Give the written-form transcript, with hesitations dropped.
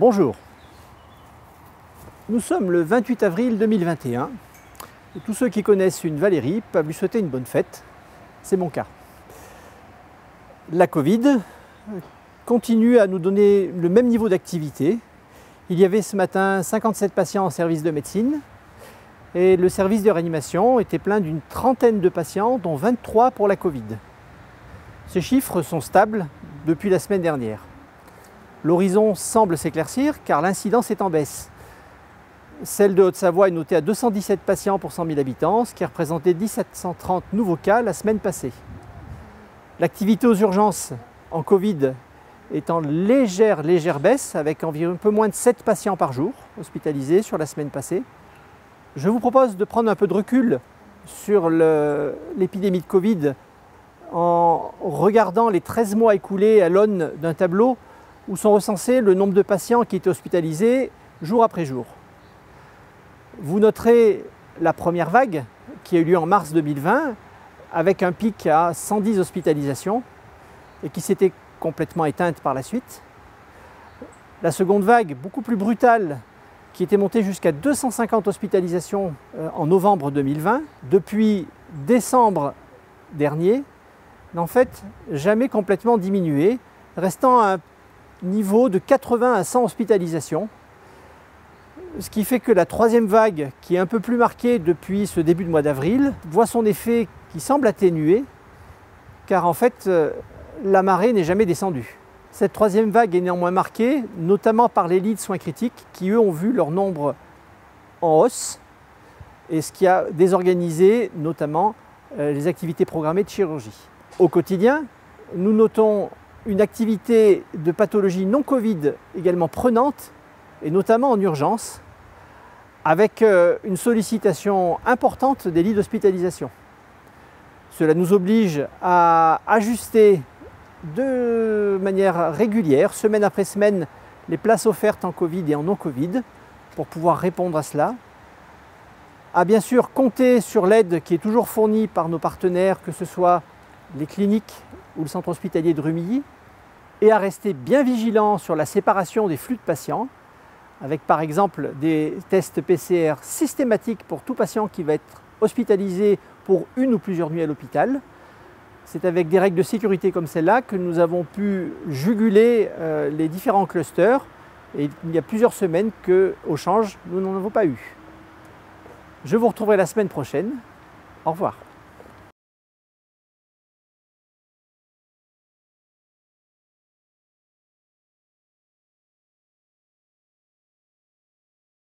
Bonjour, nous sommes le 28 avril 2021 et tous ceux qui connaissent une Valérie peuvent lui souhaiter une bonne fête, c'est mon cas. La Covid continue à nous donner le même niveau d'activité. Il y avait ce matin 57 patients en service de médecine et le service de réanimation était plein d'une trentaine de patients, dont 23 pour la Covid. Ces chiffres sont stables depuis la semaine dernière. L'horizon semble s'éclaircir car l'incidence est en baisse. Celle de Haute-Savoie est notée à 217 patients pour 100 000 habitants, ce qui représentait 1730 nouveaux cas la semaine passée. L'activité aux urgences en Covid est en légère baisse, avec environ un peu moins de 7 patients par jour hospitalisés sur la semaine passée. Je vous propose de prendre un peu de recul sur l'épidémie de Covid en regardant les 13 mois écoulés à l'aune d'un tableau où sont recensés le nombre de patients qui étaient hospitalisés jour après jour. Vous noterez la première vague qui a eu lieu en mars 2020 avec un pic à 110 hospitalisations et qui s'était complètement éteinte par la suite. La seconde vague, beaucoup plus brutale, qui était montée jusqu'à 250 hospitalisations en novembre 2020, depuis décembre dernier, n'a en fait jamais complètement diminué, restant à un niveau de 80 à 100 hospitalisations. Ce qui fait que la troisième vague, qui est un peu plus marquée depuis ce début de mois d'avril, voit son effet qui semble atténué, car en fait la marée n'est jamais descendue. Cette troisième vague est néanmoins marquée, notamment par les lits de soins critiques, qui eux ont vu leur nombre en hausse, et ce qui a désorganisé notamment les activités programmées de chirurgie. Au quotidien, nous notons une activité de pathologie non Covid également prenante, et notamment en urgence, avec une sollicitation importante des lits d'hospitalisation. Cela nous oblige à ajuster de manière régulière, semaine après semaine, les places offertes en Covid et en non-Covid pour pouvoir répondre à cela. À bien sûr compter sur l'aide qui est toujours fournie par nos partenaires, que ce soit les cliniques ou le centre hospitalier de Rumilly, et à rester bien vigilant sur la séparation des flux de patients, avec par exemple des tests PCR systématiques pour tout patient qui va être hospitalisé pour une ou plusieurs nuits à l'hôpital. C'est avec des règles de sécurité comme celle-là que nous avons pu juguler les différents clusters, et il y a plusieurs semaines qu'au change, nous n'en avons pas eu. Je vous retrouverai la semaine prochaine. Au revoir.